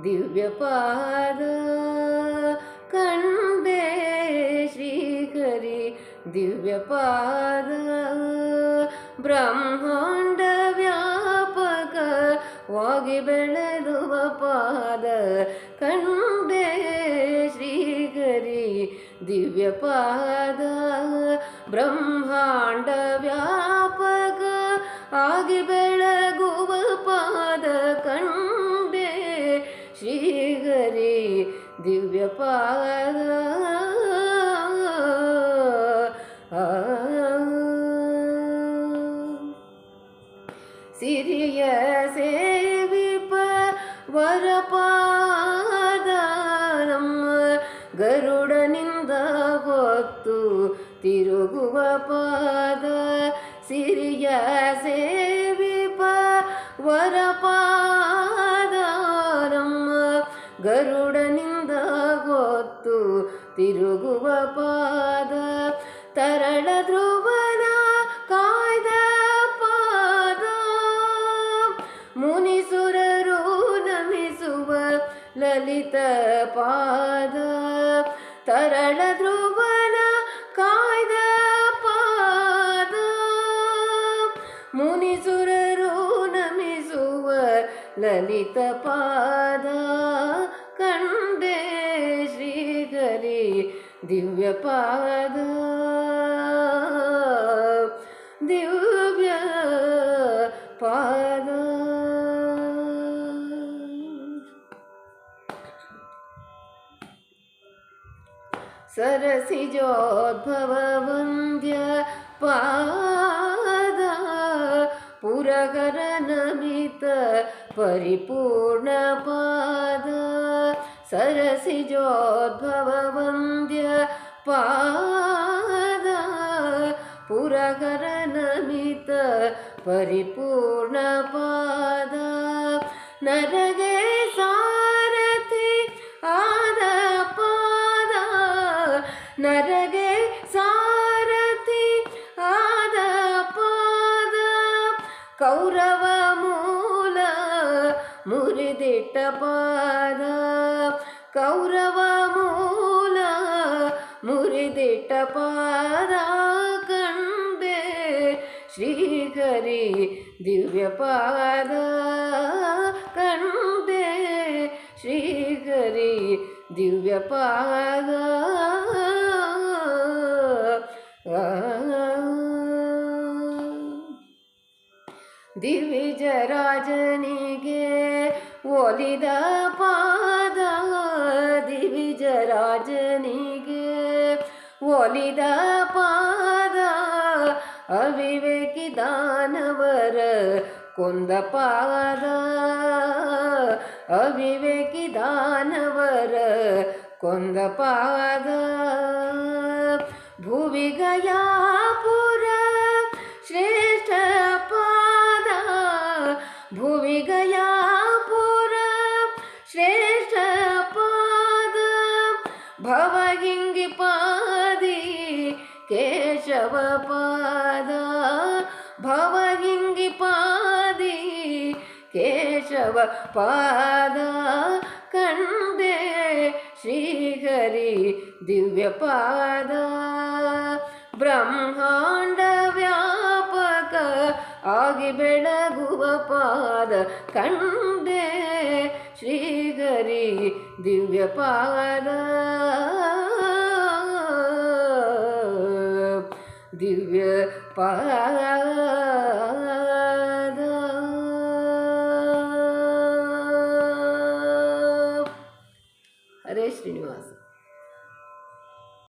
ದಿವ್ಯಪಾದ ಕಂಡೆ ಶ್ರೀಹರಿ ದಿವ್ಯಪಾದ ಬ್ರಹ್ಮಾಂಡ ವ್ಯಾಪಕವಾಗಿ ಬೆಳೆದುವ ಪಾದ ಕಂಡೆ ಶ್ರೀಹರಿ ದಿವ್ಯಪಾದ ಬ್ರಹ್ಮಾಂಡ ವ್ಯಾಪಕ ಆಗಿ ಬೆಳಗುವ ಪಾದ ಕಂಡೆ ಶ್ರೀಹರಿ ದಿವ್ಯಪಾದ ಸಿರಿಯ ಸೇವಿಪ ವರಪಾದ ನಮ್ಮ ಗರುಡನಿಂದ ಹೊತ್ತು ತಿರುಗುವ ಪಾದ ಸಿರಿಯ ಸೇವಿಪ ವರಪಾದ ನಮ್ಮ ಗರುಡನಿಂದ ಹೊತ್ತು ತಿರುಗುವ ಪಾದ ತರಳ ಧ್ರುವನ ಕಾಯ್ದ ಪಾದ ಮುನಿಸುರರು ನಮಿಸುವ ಲಲಿತ ಪಾದ ತರಳ ಧ್ರುವನ ಕಾಯ್ದ ಪಾದ ಮುನಿಸುರರು ನಮಿಸುವ ಲಲಿತ ಪಾದ ಕಂಡೆ ಶ್ರೀಹರಿ ದಿವ್ಯಪಾದ ದಿವ್ಯ ಪಾದ ಸರಸಿಜೋದ್ಭವ ವಂದ್ಯ ಪಾದ ಪುರಗರ ನಮಿತ ಪರಿಪೂರ್ಣ ಪಾದ ಸರಸಿಜೋದ್ಭವ ವಂದ್ಯ ಪಾದ ಪುರಗರ ನಮಿತ ಪರಿಪೂರ್ಣ ಪಾದ ನರಗೆ ಸಾರಥಿ ಆದ ಪಾದ ನರಗೆ ಸಾರಥಿ ಆದ ಪಾದ ಕೌರವ ಮೂಲ ಮುರಿದಿಟ್ಟ ಪಾದ ಕೌರವ ಮೂಲ ಮುರಿದಿಟ್ಟ ಪಾದ ಕಂಡೆ ಶ್ರೀಹರಿ ದಿವ್ಯಪಾದ ಕಂಡೆ ಶ್ರೀಹರಿ ದಿವ್ಯಪಾದ ದಿವಿಜರಾಜನಿಗೆ ಒಲಿದ ಪಾದ ದಿವಿಜರಾಜನಿಗೆ ಒಲಿದ ಪಾದ ಅವಿವೇಕಿ ದಾನವರ ಕೊಂದ ಪಾದ ಅವಿವೇಕಿ ದಾನವರ ಕೊಂದ ಪಾದ ಭುವಿಗಯಾಪುರ ಶ್ರೇಷ್ಠ ಪಾದ ಭುವಿಗಯಾಪುರ ಶ್ರೇಷ್ಠ ಪಾದ ಭವಹಿಂಗಿ ಪಾದಿ ಕೇಶವ ಪಾದ ಭವಹಿಂಗಿ ಪಾದಿ ಕೇಶವ ಪಾದ ಕಂಡೆ ಶ್ರೀಹರಿ ದಿವ್ಯಪಾದ ಬ್ರಹ್ಮಾಂಡ ವ್ಯಾಪಕ ಆಗಿ ಬೆಳಗುವ ಪಾದ ಕಂಡೆ ಶ್ರೀಹರಿ ದಿವ್ಯಪಾದ ದಿವ್ಯಪಾದ ಹರೇ ಶ್ರೀನಿವಾಸ.